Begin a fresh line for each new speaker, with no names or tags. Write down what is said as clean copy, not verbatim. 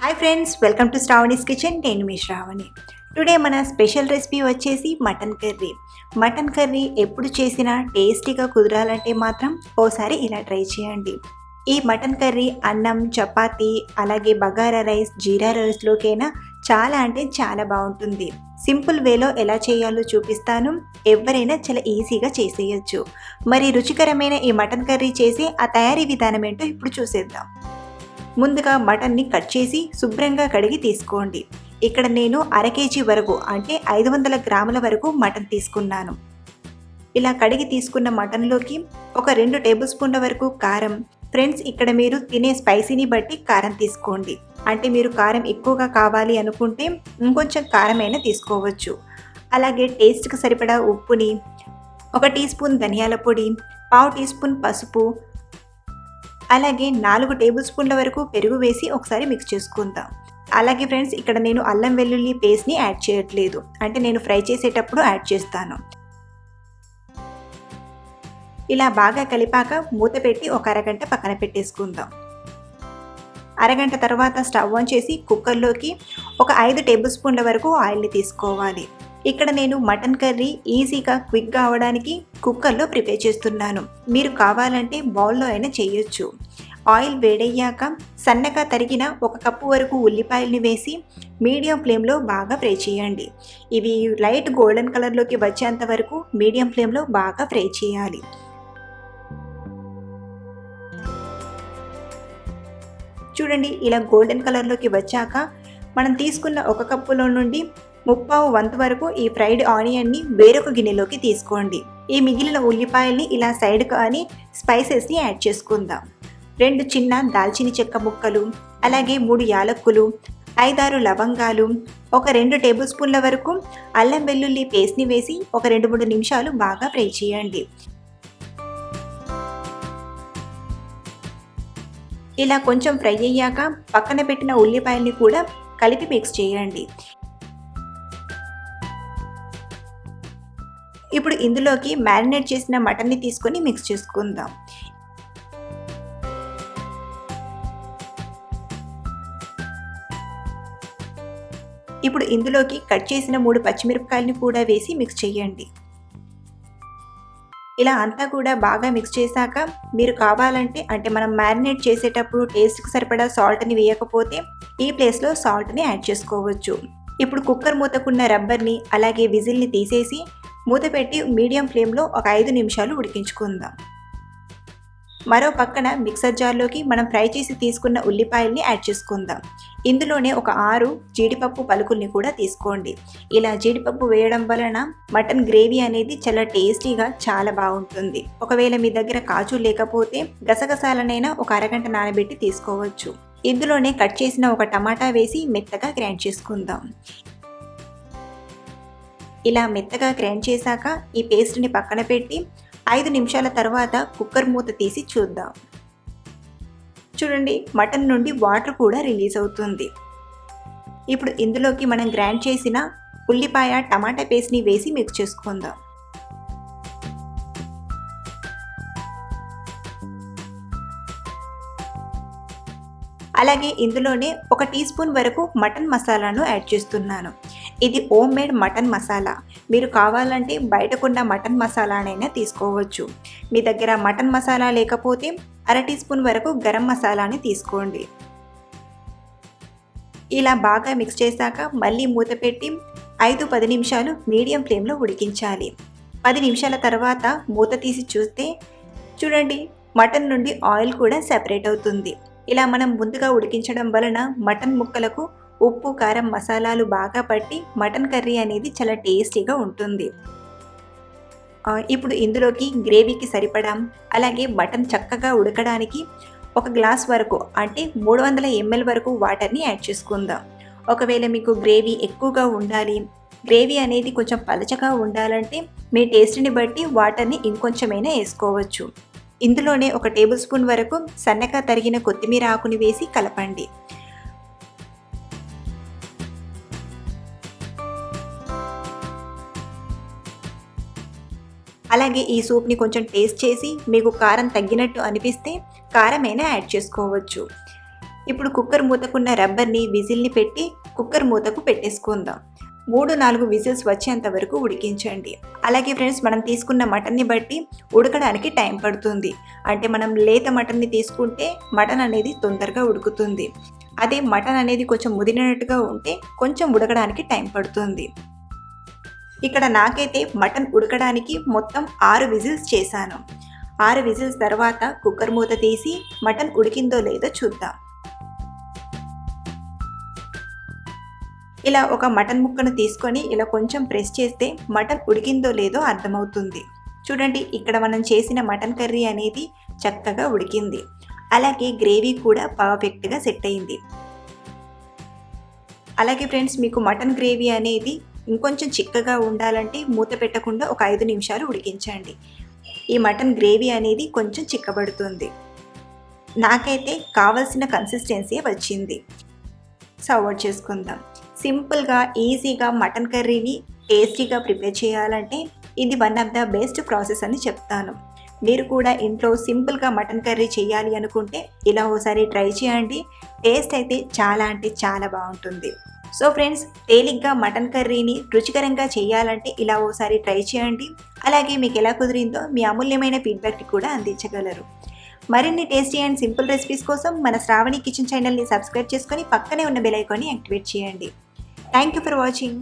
Hi friends, welcome to Sravani's kitchen. నేను మీ Shravani. Today మన special recipe వచ్చేసి మటన్ కర్రీ. మటన్ కర్రీ ఎప్పుడు చేసినా టేస్టీగా కుదరాలంటే మాత్రం ఓసారి ఇలా ట్రై చేయండి. ఈ మటన్ కర్రీ అన్నం, చపాతీ, అలాగే బగారా రైస్, జీరా రైస్లోకైనా చాలా అంటే చాలా బాగుంటుంది. సింపుల్ వేలో ఎలా చేయాలో చూపిస్తాను. ఎవరైనా చాలా ఈజీగా చేసేయచ్చు. మరి రుచికరమైన ఈ మటన్ కర్రీ చేసి ఆ తయారీ విధానం ఏంటో ఇప్పుడు చూసేద్దాం. ముందుగా మటన్ని కట్ చేసి శుభ్రంగా కడిగి తీసుకోండి. ఇక్కడ నేను అర కేజీ వరకు అంటే 500 గ్రాముల వరకు మటన్ తీసుకున్నాను. ఇలా కడిగి తీసుకున్న మటన్లోకి ఒక 2 టేబుల్ స్పూన్ల వరకు కారం. ఫ్రెండ్స్, ఇక్కడ మీరు తినే స్పైసీని బట్టి కారం తీసుకోండి. అంటే మీరు కారం ఎక్కువగా కావాలి అనుకుంటే ఇంకొంచెం కారమైనా తీసుకోవచ్చు. అలాగే టేస్ట్కి సరిపడా ఉప్పుని, 1 టీ స్పూన్ ధనియాల పొడి, 1/2 టీ స్పూన్ పసుపు, అలాగే 4 టేబుల్ స్పూన్ల వరకు పెరుగు వేసి ఒకసారి మిక్స్ చేసుకుందాం. అలాగే ఫ్రెండ్స్, ఇక్కడ నేను అల్లం వెల్లుల్లి పేస్ట్ని యాడ్ చేయట్లేదు. అంటే నేను ఫ్రై చేసేటప్పుడు యాడ్ చేస్తాను. ఇలా బాగా కలిపాక మూత పెట్టి ఒక అరగంట పక్కన పెట్టేసుకుందాం. అరగంట తర్వాత స్టవ్ ఆన్ చేసి కుక్కర్లోకి ఒక 5 టేబుల్ స్పూన్ల వరకు ఆయిల్ని తీసుకోవాలి. ఇక్కడ నేను మటన్ కర్రీ ఈజీగా క్విక్గా అవడానికి కుక్కర్లో ప్రిపేర్ చేస్తున్నాను. మీరు కావాలంటే బౌల్లో అయినా చేయొచ్చు. ఆయిల్ వేడయ్యాక సన్నగా తరిగిన 1 కప్పు వరకు ఉల్లిపాయల్ని వేసి మీడియం ఫ్లేమ్లో బాగా ఫ్రై చేయండి. ఇవి లైట్ గోల్డెన్ కలర్లోకి వచ్చేంత వరకు మీడియం ఫ్లేమ్లో బాగా ఫ్రై చేయాలి. చూడండి, ఇలా గోల్డెన్ కలర్లోకి వచ్చాక మనం తీసుకున్న 1 కప్పులో నుండి 3/4 వంతు వరకు ఈ ఫ్రైడ్ ఆనియన్ని వేరొక గిన్నెలోకి తీసుకోండి. ఈ మిగిలిన ఉల్లిపాయల్ని ఇలా సైడ్కు అని స్పైసెస్ని యాడ్ చేసుకుందాం. 2 చిన్న దాల్చిన చెక్క ముక్కలు, అలాగే 3 యాలక్కులు, 5-6 లవంగాలు, ఒక 2 టేబుల్ స్పూన్ల వరకు అల్లం వెల్లుల్లి పేస్ట్ని వేసి ఒక 2-3 నిమిషాలు బాగా ఫ్రై చేయండి. ఇలా కొంచెం ఫ్రై అయ్యాక పక్కన పెట్టిన ఉల్లిపాయల్ని కూడా కలిపి మిక్స్ చేయండి. ఇప్పుడు ఇందులోకి మ్యారినేట్ చేసిన మటన్ని తీసుకొని మిక్స్ చేసుకుందాం. ఇప్పుడు ఇందులోకి కట్ చేసిన 3 పచ్చిమిరపకాయలని కూడా వేసి మిక్స్ చేయండి. ఇలా అంతా కూడా బాగా మిక్స్ చేశాక మీరు కావాలంటే అంటే మనం మ్యారినేట్ చేసేటప్పుడు టేస్ట్కి సరిపడా సాల్ట్ని వేయకపోతే ఈ ప్లేస్లో సాల్ట్ని యాడ్ చేసుకోవచ్చు. ఇప్పుడు కుక్కర్ మూతకున్న రబ్బర్ని అలాగే విజిల్ని తీసేసి మూత పెట్టి మీడియం ఫ్లేమ్లో ఒక 5 నిమిషాలు ఉడికించుకుందాం. మరో పక్కన మిక్సర్ జార్లోకి మనం ఫ్రై చేసి తీసుకున్న ఉల్లిపాయల్ని యాడ్ చేసుకుందాం. ఇందులోనే ఒక 6 జీడిపప్పు పలుకుల్ని కూడా తీసుకోండి. ఇలా జీడిపప్పు వేయడం వలన మటన్ గ్రేవీ అనేది చాలా టేస్టీగా చాలా బాగుంటుంది. ఒకవేళ మీ దగ్గర కాజు లేకపోతే గసగసాలనైనా ఒక అరగంట నానబెట్టి తీసుకోవచ్చు. ఇందులోనే కట్ చేసిన ఒక టమాటా వేసి మెత్తగా గ్రైండ్ చేసుకుందాం. ఇలా మెత్తగా గ్రైండ్ చేశాక ఈ పేస్ట్ని పక్కన పెట్టి 5 నిమిషాల తర్వాత కుక్కర్ మూత తీసి చూద్దాం. చూడండి, మటన్ నుండి వాటర్ కూడా రిలీజ్ అవుతుంది. ఇప్పుడు ఇందులోకి మనం గ్రైండ్ చేసిన ఉల్లిపాయ టమాటా పేస్ట్ని వేసి మిక్స్ చేసుకుందాం. అలాగే ఇందులోనే 1 టీ స్పూన్ వరకు మటన్ మసాలాను యాడ్ చేస్తున్నాను. ఇది హోమ్ మేడ్ మటన్ మసాలా. మీరు కావాలంటే బయట కొన్న మటన్ మసాలానైనా తీసుకోవచ్చు. మీ దగ్గర మటన్ మసాలా లేకపోతే అర టీ స్పూన్ వరకు గరం మసాలాని తీసుకోండి. ఇలా బాగా మిక్స్ చేశాక మళ్ళీ మూత పెట్టి 5-10 నిమిషాలు మీడియం ఫ్లేమ్లో ఉడికించాలి. 10 నిమిషాల తర్వాత మూత తీసి చూస్తే చూడండి, మటన్ నుండి ఆయిల్ కూడా సెపరేట్ అవుతుంది. ఇలా మనం ముందుగా ఉడికించడం వలన మటన్ ముక్కలకు ఉప్పు, కారం, మసాలాలు బాగా పట్టి మటన్ కర్రీ అనేది చాలా టేస్టీగా ఉంటుంది. ఇప్పుడు ఇందులోకి గ్రేవీకి సరిపడా అలాగే మటన్ చక్కగా ఉడకడానికి 1 గ్లాస్ వరకు అంటే 300 ml వరకు వాటర్ని యాడ్ చేసుకుందాం. ఒకవేళ మీకు గ్రేవీ ఎక్కువగా ఉండాలి, గ్రేవీ అనేది కొంచెం పలచగా ఉండాలంటే మీ టేస్ట్ని బట్టి వాటర్ని ఇంకొంచెమైనా వేసుకోవచ్చు. ఇందులోనే 1 టేబుల్ స్పూన్ వరకు సన్నగా తరిగిన కొత్తిమీర ఆకుని వేసి కలపండి. అలాగే ఈ సూప్ని కొంచెం టేస్ట్ చేసి మీకు కారం తగ్గినట్టు అనిపిస్తే కారమైనా యాడ్ చేసుకోవచ్చు. ఇప్పుడు కుక్కర్ మూతకున్న రబ్బర్ని విజిల్ని పెట్టి కుక్కర్ మూతకు పెట్టేసుకుందాం. 3-4 విజిల్స్ వచ్చేంత వరకు ఉడికించండి. అలాగే ఫ్రెండ్స్, మనం తీసుకున్న మటన్ని బట్టి ఉడకడానికి టైం పడుతుంది. అంటే మనం లేత మటన్ని తీసుకుంటే మటన్ అనేది తొందరగా ఉడుకుతుంది. అదే మటన్ అనేది కొంచెం ముదిరినట్టుగా ఉంటే కొంచెం ఉడకడానికి టైం పడుతుంది. ఇక్కడ నాకైతే మటన్ ఉడకడానికి మొత్తం 6 విజిల్స్ చేశాను. 6 విజిల్స్ తర్వాత కుక్కర్ మూత తీసి మటన్ ఉడికిందో లేదో చూద్దాం. ఇలా ఒక మటన్ ముక్కను తీసుకొని ఇలా కొంచెం ప్రెస్ చేస్తే మటన్ ఉడికిందో లేదో అర్థమవుతుంది. చూడండి, ఇక్కడ మనం చేసిన మటన్ కర్రీ అనేది చక్కగా ఉడికింది. అలాగే గ్రేవీ కూడా పర్ఫెక్ట్గా సెట్ అయింది. అలాగే ఫ్రెండ్స్, మీకు మటన్ గ్రేవీ అనేది ఇంకొంచెం చిక్కగా ఉండాలంటే మూత పెట్టకుండా ఒక 5 నిమిషాలు ఉడికించండి. ఈ మటన్ గ్రేవీ అనేది కొంచెం చిక్కబడుతుంది. నాకైతే కావలసిన కన్సిస్టెన్సీ వచ్చింది. సర్వ్ అవుట్ చేసుకుందాం. సింపుల్గా ఈజీగా మటన్ కర్రీని టేస్టీగా ప్రిపేర్ చేయాలంటే ఇది one of the best process అని చెప్తాను. మీరు కూడా ఇంట్లో సింపుల్గా మటన్ కర్రీ చేయాలి అనుకుంటే ఇలా ఒకసారి ట్రై చేయండి. టేస్ట్ అయితే చాలా అంటే చాలా బాగుంటుంది. సో ఫ్రెండ్స్, తేలిగ్గా మటన్ కర్రీని రుచికరంగా చేయాలంటే ఇలా ఒకసారి ట్రై చేయండి. అలాగే మీకు ఎలా కుదిరిందో మీ అమూల్యమైన ఫీడ్బ్యాక్ని కూడా అందించగలరు. మరిన్ని టేస్టీ అండ్ సింపుల్ రెసిపీస్ కోసం మన శ్రావణి కిచెన్ ఛానల్ని సబ్స్క్రైబ్ చేసుకొని పక్కనే ఉన్న బెల్ ఐకాన్ని యాక్టివేట్ చేయండి. Thank you for watching.